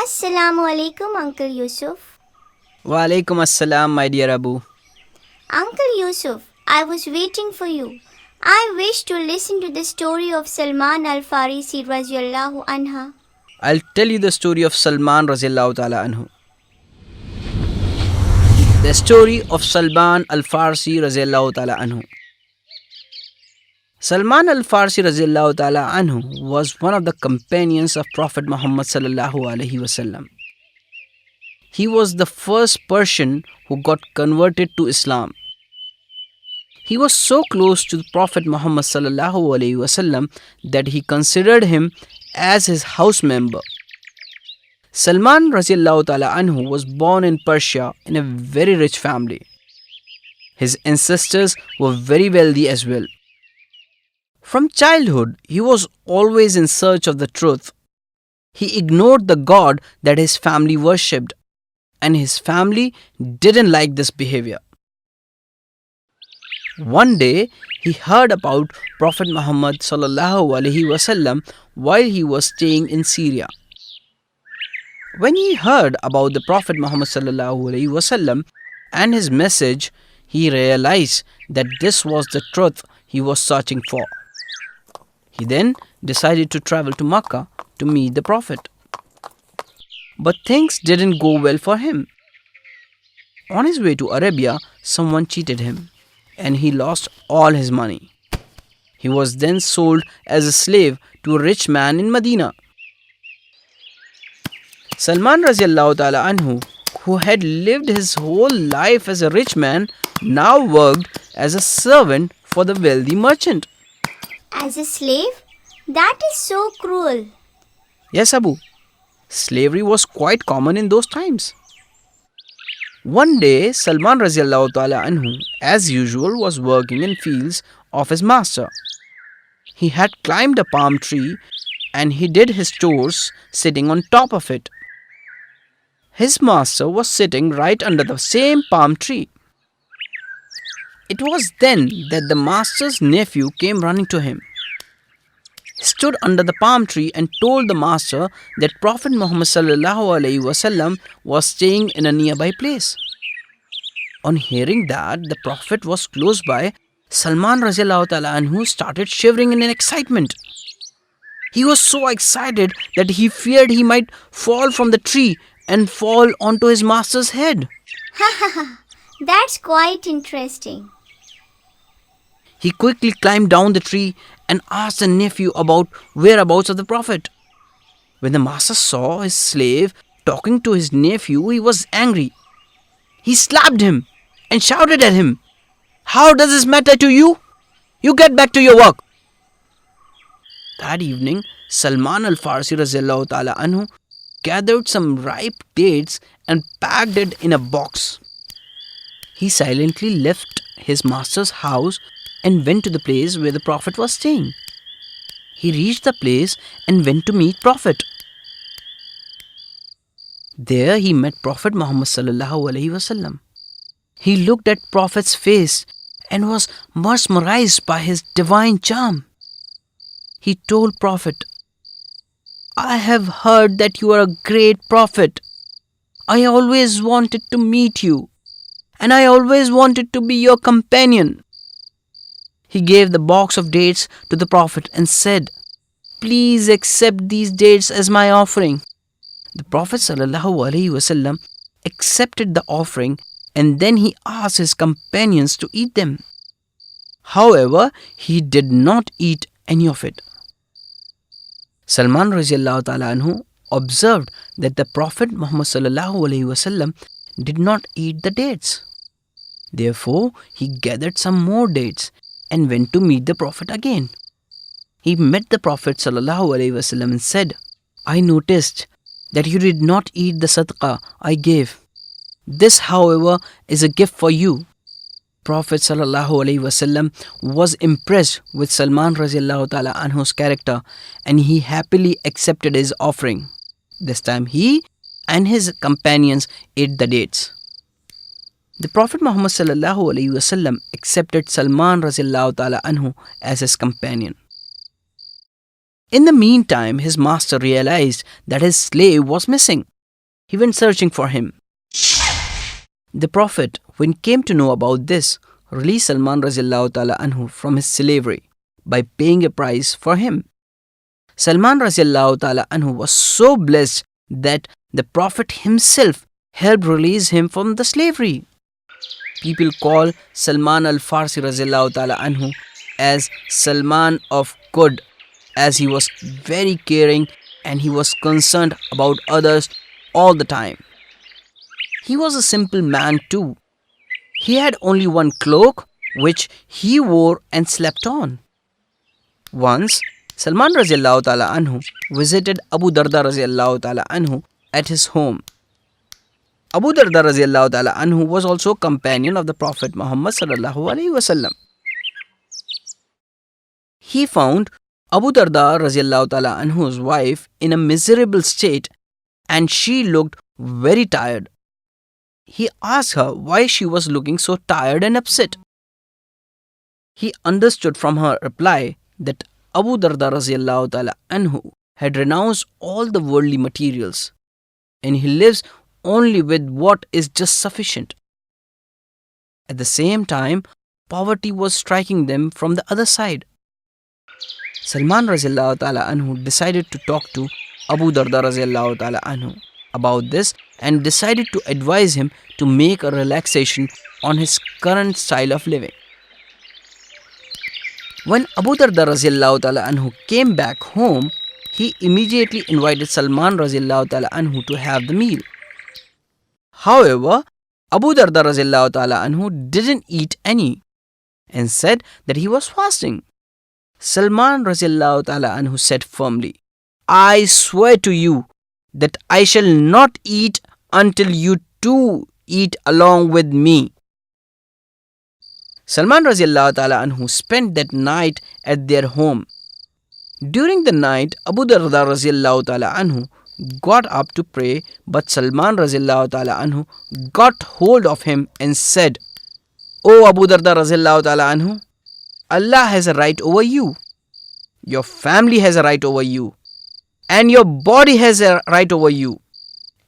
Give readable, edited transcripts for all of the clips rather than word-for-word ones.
Assalamu-Alaikum, Uncle Yusuf. Wa-alaikum assalam, my dear Abu. Uncle Yusuf, I was waiting for you. I wish to listen to the story of Salman Al Farisi radiallahu anha. I'll tell you the story of Salman radiallahu ta'ala anhu. The story of Salman Al Farisi radiallahu ta'ala anhu. Salman Al Farisi radiallahu ta'ala anhu was one of the companions of Prophet Muhammad sallallahu alaihi wasallam. He was the first Persian who got converted to Islam. He was so close to the Prophet Muhammad sallallahu alaihi wasallam that he considered him as his house member. Salman radiallahu ta'ala anhu was born in Persia in a very rich family. His ancestors were very wealthy as well. From childhood, he was always in search of the truth. He ignored the God that his family worshipped, and his family didn't like this behavior. One day, he heard about Prophet Muhammad sallallahu alaihi wasallam while he was staying in Syria. When he heard about the Prophet Muhammad sallallahu alaihi wasallam and his message, he realized that this was the truth he was searching for. He then decided to travel to Makkah to meet the Prophet. But things didn't go well for him. On his way to Arabia, someone cheated him, and he lost all his money. He was then sold as a slave to a rich man in Medina. Salman radiallahu ta'ala anhu, who had lived his whole life as a rich man, now worked as a servant for the wealthy merchant. As a slave? That is so cruel. Yes, Abu. Slavery was quite common in those times. One day, Salman radiallahu ta'ala anhu, as usual, was working in fields of his master. He had climbed a palm tree and he did his chores sitting on top of it. His master was sitting right under the same palm tree. It was then that the master's nephew came running to him. He stood under the palm tree and told the master that Prophet Muhammad sallallahu alaihi wasallam was staying in a nearby place. On hearing that the Prophet was close by, Salman radiallahu ta'ala anhu started shivering in excitement. He was so excited that he feared he might fall from the tree and fall onto his master's head. That's quite interesting. He quickly climbed down the tree and asked the nephew about whereabouts of the Prophet. When the master saw his slave talking to his nephew, he was angry. He slapped him and shouted at him, "How does this matter to you? You get back to your work." That evening, Salman Al Farisi radiallahu ta'ala anhu gathered some ripe dates and packed it in a box. He silently left his master's house and went to the place where the Prophet was staying. He reached the place and went to meet Prophet. There he met Prophet Muhammad sallallahu alaihi wasallam. He looked at Prophet's face and was mesmerized by his divine charm. He told Prophet, "I have heard that you are a great prophet. I always wanted to meet you, and I always wanted to be your companion." He gave the box of dates to the Prophet and said, "Please accept these dates as my offering." The Prophet ﷺ accepted the offering and then he asked his companions to eat them. However, he did not eat any of it. Salman radiallahu ta'ala anhu observed that the Prophet Muhammad ﷺ did not eat the dates. Therefore, he gathered some more dates and went to meet the Prophet again. He met the Prophet ﷺ and said, "I noticed that you did not eat the sadaqah I gave. This, however, is a gift for you." Prophet ﷺ was impressed with Salman radiallahu ta'ala anhu's character and he happily accepted his offering. This time he and his companions ate the dates. The Prophet Muhammad sallallahu alaihi wasallam accepted Salman radiallahu ta'ala anhu as his companion. In the meantime, his master realized that his slave was missing. He went searching for him. The Prophet, when came to know about this, released Salman radiallahu ta'ala anhu from his slavery by paying a price for him. Salman radiallahu ta'ala anhu was so blessed that the Prophet himself helped release him from the slavery. People call Salman Al Farisi radiallahu ta'ala anhu as Salman of Good, as he was very caring and he was concerned about others all the time. He was a simple man too. He had only one cloak which he wore and slept on. Once, Salman radiallahu ta'ala anhu visited Abu Darda radiallahu ta'ala anhu at his home. Abu Darda radiallahu ta'ala anhu was also a companion of the Prophet Muhammad sallallahu alaihi wasallam. He found Abu Darda radiallahu ta'ala anhu's wife in a miserable state and she looked very tired. He asked her why she was looking so tired and upset. He understood from her reply that Abu Darda radiallahu ta'ala anhu had renounced all the worldly materials and he lives only with what is just sufficient. At the same time, poverty was striking them from the other side. Salman radiallahu ta'ala anhu decided to talk to Abu Darda radiallahu ta'ala anhu about this and decided to advise him to make a relaxation on his current style of living. When Abu Darda radiallahu ta'ala anhu came back home, he immediately invited Salman radiallahu ta'ala anhu to have the meal. However, Abu Darda radiallahu ta'ala anhu didn't eat any and said that he was fasting. Salman radiallahu ta'ala anhu said firmly, "I swear to you that I shall not eat until you too eat along with me." Salman radiallahu ta'ala anhu spent that night at their home. During the night, Abu Darda radiallahu ta'ala anhu got up to pray, but Salman radiallahu ta'ala anhu got hold of him and said, "O Abu Darda radiallahu ta'ala anhu, Allah has a right over you, your family has a right over you, and your body has a right over you.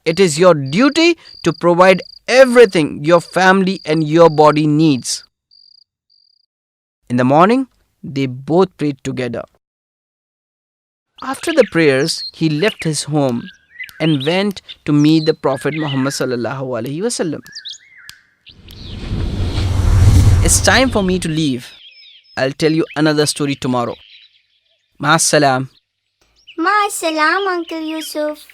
It is your duty to provide everything your family and your body needs." In the morning, they both prayed together. After the prayers, he left his home and went to meet the Prophet Muhammad sallallahu alaihi wasallam. It's time for me to leave. I'll tell you another story tomorrow. Ma'as salam. Ma salam, Uncle Yusuf.